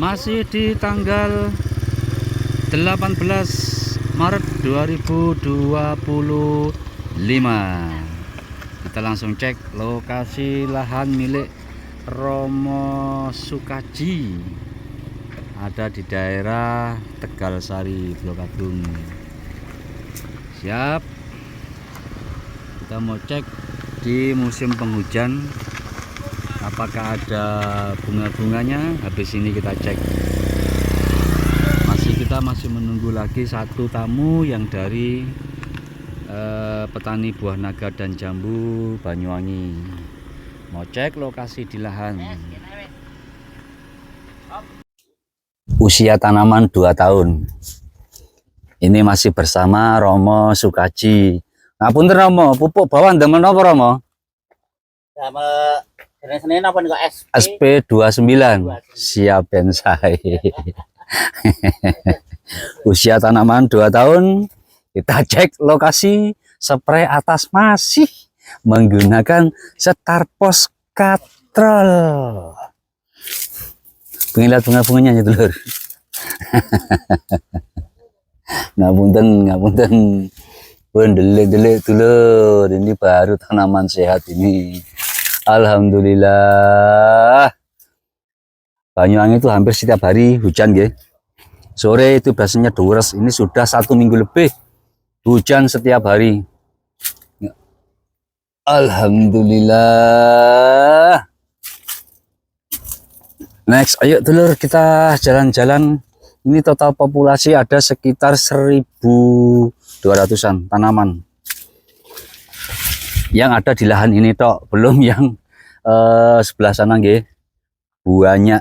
Masih di tanggal 18 Maret 2025. Kita langsung cek lokasi lahan milik Romo Sukaji. Ada di daerah Tegal Sari, Blok Agung. Siap. Kita mau cek di musim penghujan apakah ada bunga-bunganya. Habis ini kita cek. Kita masih menunggu lagi satu tamu yang dari petani buah naga dan jambu Banyuwangi. Mau cek lokasi di lahan. Usia tanaman 2 tahun. Ini masih bersama Romo Sukaji. Ngapunten Romo, pupuk bawaan demen apa Romo? Sama Senin apa nih SP29. Siap bensai. Usia tanaman 2 tahun. Kita cek lokasi spray atas masih menggunakan Starpos Katrol. Pengen lihat bunga-bunganya ya dulur. ngapunten pun delik dulur, ini baru tanaman sehat ini. Alhamdulillah. Banyuwangi itu hampir setiap hari hujan ya. Sore itu biasanya deres, ini sudah 1 minggu lebih hujan setiap hari. Alhamdulillah. Next, ayo dulur kita jalan-jalan. Ini total populasi ada sekitar 1.200-an tanaman yang ada di lahan ini tok, belum yang sebelah sana nggih. Banyak.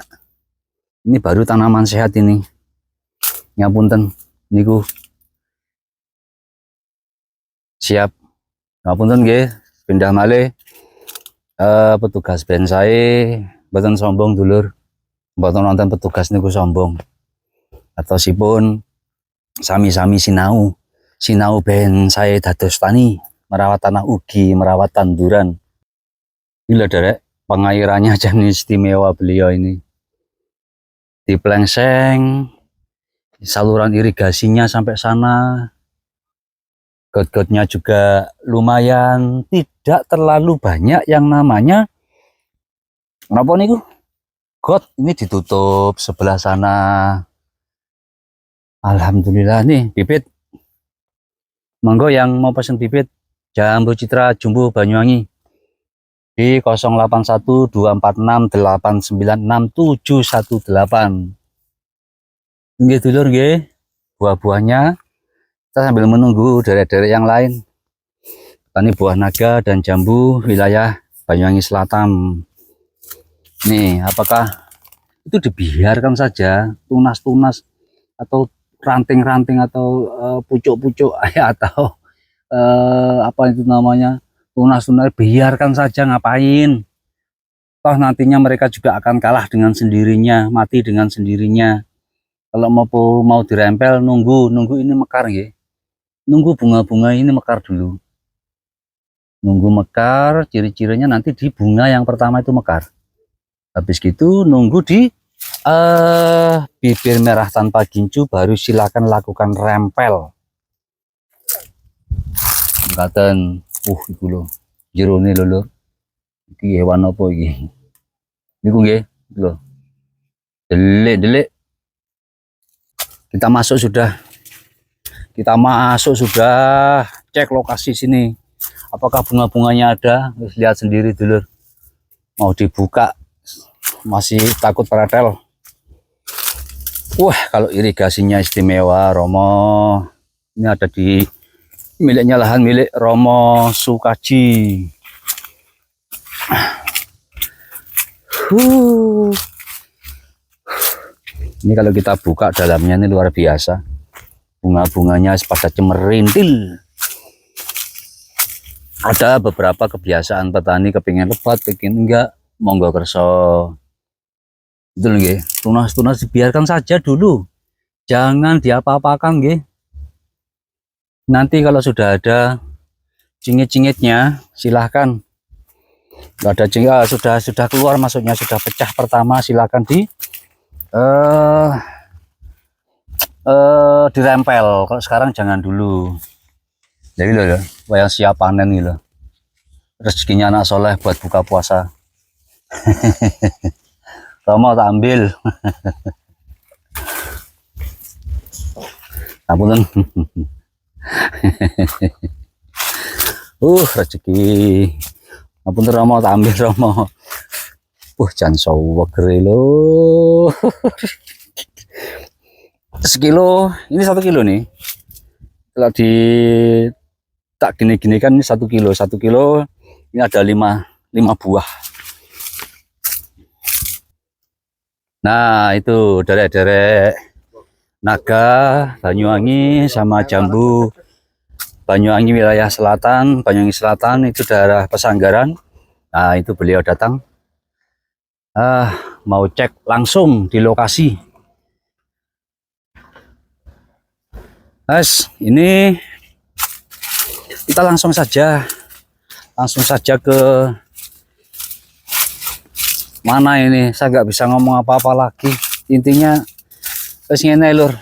Ini baru tanaman sehat ini. Ngapunten niku. Siap. Ngapunten nggih, pindah malih. Petugas bensai mboten sombong dulur. Mboten nonton petugas niku sombong. Atau sipun sami-sami sinau bensai dados tani, merawat tanah ugi, merawat tanduran. Gila derek, pengairannya aja istimewa beliau ini. Diplengseng, saluran irigasinya sampai sana, got-gotnya juga lumayan, tidak terlalu banyak yang namanya apa niku? Got ini ditutup sebelah sana. Alhamdulillah nih bibit. Monggo yang mau pesen bibit Jambu Citra Jumbo Banyuwangi di 081246896718. Nggih dulur nggih. Buah-buahnya kita sambil menunggu daerah-daerah yang lain. Petani buah naga dan jambu wilayah Banyuwangi Selatan. Nih, apakah itu dibiarkan saja tunas-tunas atau ranting-ranting atau pucuk-pucuk atau apa itu namanya? Tunas-tunas biarkan saja, ngapain? Toh nantinya mereka juga akan kalah dengan sendirinya, mati dengan sendirinya. Kalau mau dirempel, nunggu ini mekar ya. Nunggu bunga-bunga ini mekar dulu. Nunggu mekar, ciri-cirinya nanti di bunga yang pertama itu mekar. Habis gitu nunggu di bibir merah tanpa gincu, baru silakan lakukan rempel. Ngaten, iku lho. Jerone lho lho. Iki hewan apa iki? Niku nggih, lho. Delik. Kita masuk sudah. Cek lokasi sini. Apakah bunga-bunganya ada? Lihat sendiri dulur. Mau dibuka masih takut pretel. Wah, kalau irigasinya istimewa Romo. Ini ada di miliknya lahan milik Romo Sukaji. Ini kalau kita buka dalamnya ini luar biasa. Bunga-bunganya pada cemerintil. Ada beberapa kebiasaan petani kepingin lebat, kepingin enggak, monggo kerso. Itu nggih, tunas-tunas dibiarkan saja dulu. Jangan diapa-apakan nggih. Nanti kalau sudah ada cingit-cingitnya silahkan. Kalau ada cingit sudah keluar, maksudnya sudah pecah pertama, silahkan eh dirempel. Kalau sekarang jangan dulu. Jadi loh, yang siap panen gitu. Rezekinya anak soleh buat buka puasa. Romo tak ambil. Ampun. Rezeki. Ampun Romo tak ambil Romo. Jangan soweger lo. Sekilo, ini 1 kilo nih. Kalau di tak gini-gini kan ini 1 kilo. 1 kilo ini ada 5 buah. Nah itu derek-derek naga Banyuwangi sama jambu Banyuwangi wilayah selatan. Banyuwangi Selatan itu daerah Pesanggaran. Nah itu beliau datang mau cek langsung di lokasi. Guys, ini kita langsung saja ke mana ini. Saya nggak bisa ngomong apa-apa lagi. Intinya wes ngene lur.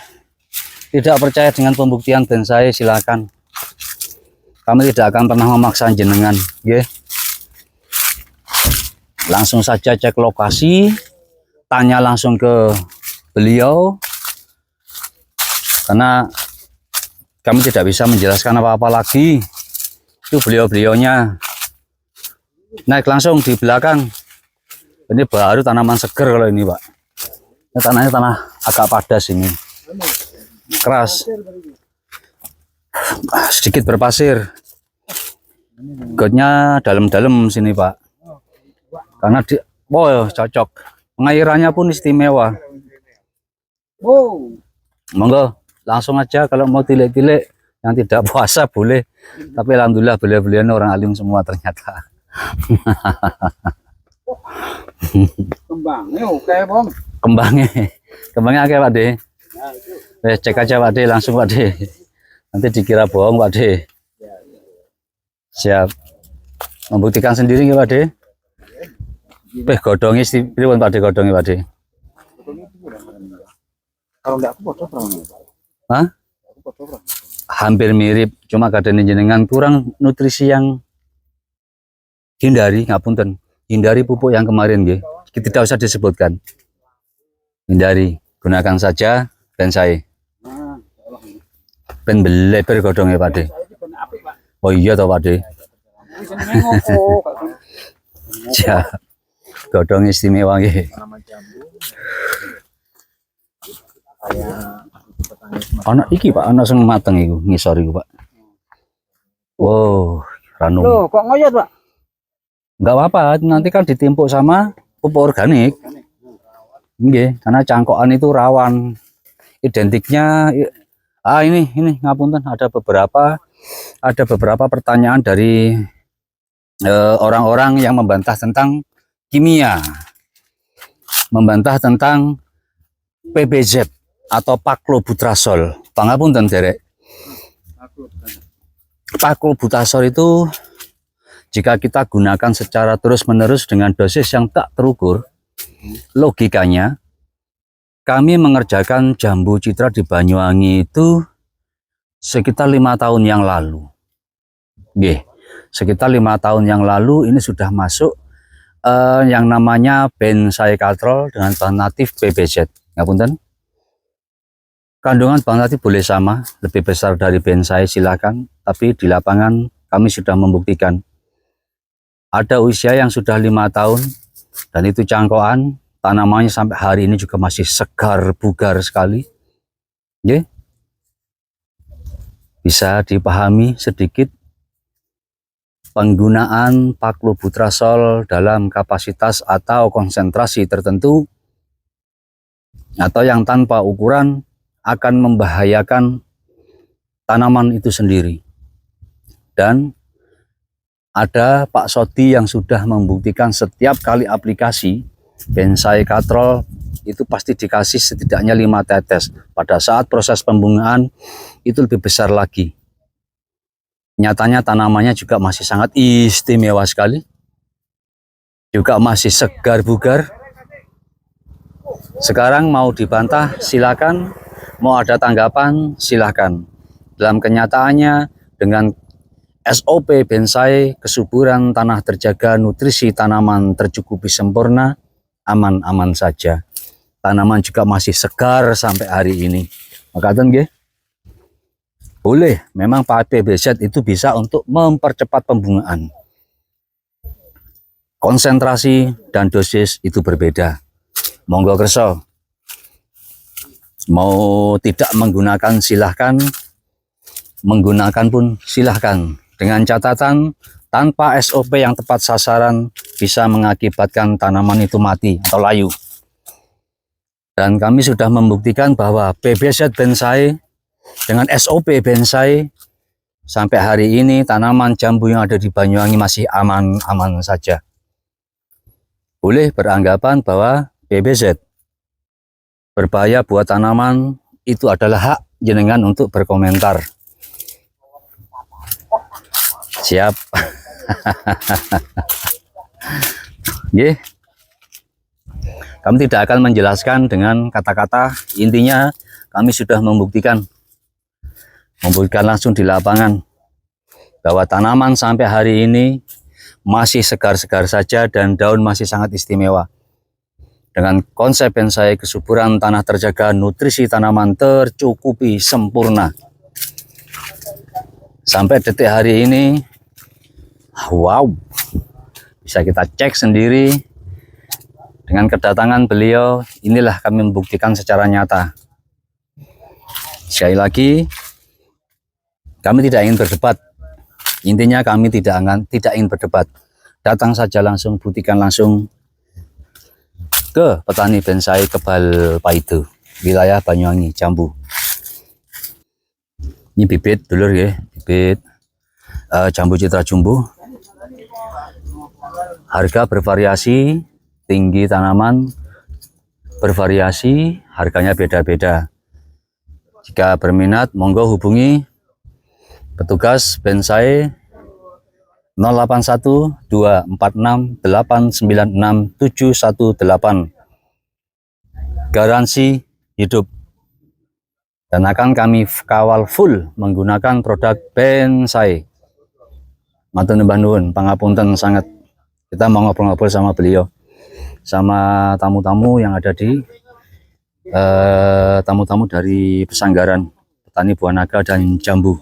Tidak percaya dengan pembuktian bonsai silakan. Kami tidak akan pernah memaksa jenengan, ya. Langsung saja cek lokasi, tanya langsung ke beliau. Karena kami tidak bisa menjelaskan apa-apa lagi. Itu beliau-beliaunya. Naik langsung di belakang. Ini baru tanaman seger kalau ini, Pak. Ini tanahnya tanah agak padas ini. Keras. Sedikit berpasir. Gotnya dalam-dalam sini, Pak. Karena cocok. Pengairannya pun istimewa. Monggo. Langsung aja kalau mau tilik-tilik yang tidak puasa boleh, tapi alhamdulillah beliau-beliau orang alim semua ternyata. Kembangnya oke bang. Kembangnya oke Pak De. Cek aja Pak De langsung Pak De. Nanti dikira bohong Pak De. Siap. Membuktikan sendiri nggak Pak De? Godongnya pripun Pak De godongnya Pak De? Kalau enggak aku foto berapa? Hah? Hampir mirip, cuma kadang jenengan kurang nutrisi yang hindari, ngapunten. Hindari pupuk yang kemarin, nggih. Tidak usah disebutkan. Hindari, gunakan saja bonsai. Ben beleber godongnya Pak De. Oh iya toh Pak De. Ya, godong istimewa nggih. Anak iki Pak, anak sing mateng iku, ngisor iku Pak. Wow, ranum. Loh, kok ngoyot Pak? Enggak apa-apa, nanti kan ditimpuk sama pupuk organik. Nggih, karena cangkokan itu rawan. Identiknya ini ngapunten ada beberapa pertanyaan dari orang-orang yang membantah tentang kimia. Membantah tentang PBZ atau Paclobutasol. Pangapunten derek. Paclobutasol itu jika kita gunakan secara terus-menerus dengan dosis yang tak terukur, logikanya kami mengerjakan jambu citra di Banyuwangi itu sekitar 5 tahun yang lalu. Sekitar 5 tahun yang lalu ini sudah masuk yang namanya bonsai katrol dengan bahan natif PBZ. Ngapunten. Kandungan bahan natif boleh sama, lebih besar dari bonsai silakan, tapi di lapangan kami sudah membuktikan ada usia yang sudah 5 tahun dan itu cangkokan tanamannya sampai hari ini juga masih segar bugar sekali. Bisa dipahami sedikit penggunaan Paclobutasol dalam kapasitas atau konsentrasi tertentu atau yang tanpa ukuran akan membahayakan tanaman itu sendiri. Dan ada Pak Sodi yang sudah membuktikan setiap kali aplikasi bonsai katrol itu pasti dikasih setidaknya 5 tetes. Pada saat proses pembungaan itu lebih besar lagi. Nyatanya tanamannya juga masih sangat istimewa sekali. Juga masih segar bugar. Sekarang mau dibantah silakan, mau ada tanggapan silakan. Dalam kenyataannya dengan SOP bonsai, kesuburan tanah terjaga, nutrisi tanaman tercukupi sempurna, aman-aman saja. Tanaman juga masih segar sampai hari ini. Makaten nggih. Boleh, memang PBZ itu bisa untuk mempercepat pembungaan. Konsentrasi dan dosis itu berbeda. Monggo kerso. Mau tidak menggunakan silahkan, menggunakan pun silahkan. Dengan catatan, tanpa SOP yang tepat sasaran bisa mengakibatkan tanaman itu mati atau layu. Dan kami sudah membuktikan bahwa PBZ bonsai dengan SOP bonsai sampai hari ini tanaman jambu yang ada di Banyuwangi masih aman-aman saja. Boleh beranggapan bahwa PBZ berbahaya buat tanaman, itu adalah hak jenengan untuk berkomentar. Siap. Nggih. Kami tidak akan menjelaskan dengan kata-kata, intinya kami sudah membuktikan langsung di lapangan bahwa tanaman sampai hari ini masih segar-segar saja dan daun masih sangat istimewa. Dengan konsep bonsai kesuburan tanah terjaga, nutrisi tanaman tercukupi sempurna. Sampai detik hari ini, wow, bisa kita cek sendiri. Dengan kedatangan beliau, inilah kami membuktikan secara nyata. Sekali lagi, kami tidak ingin berdebat. Intinya kami tidak ingin berdebat. Datang saja langsung, buktikan langsung ke petani bonsai Kebal Paido, wilayah Banyuwangi, Jambu. Ini bibit dulur ya, bibit jambu citra jumbo. Harga bervariasi, tinggi tanaman bervariasi, harganya beda-beda. Jika berminat, monggo hubungi petugas bonsai 081 246 896 718. Garansi hidup. Dan akan kami kawal full menggunakan produk bonsai. Matur nuwun nuwun, pangapunten sangat. Kita mau ngobrol-ngobrol sama beliau, sama tamu-tamu yang ada di tamu-tamu dari Pesanggaran, petani buah naga dan jambu.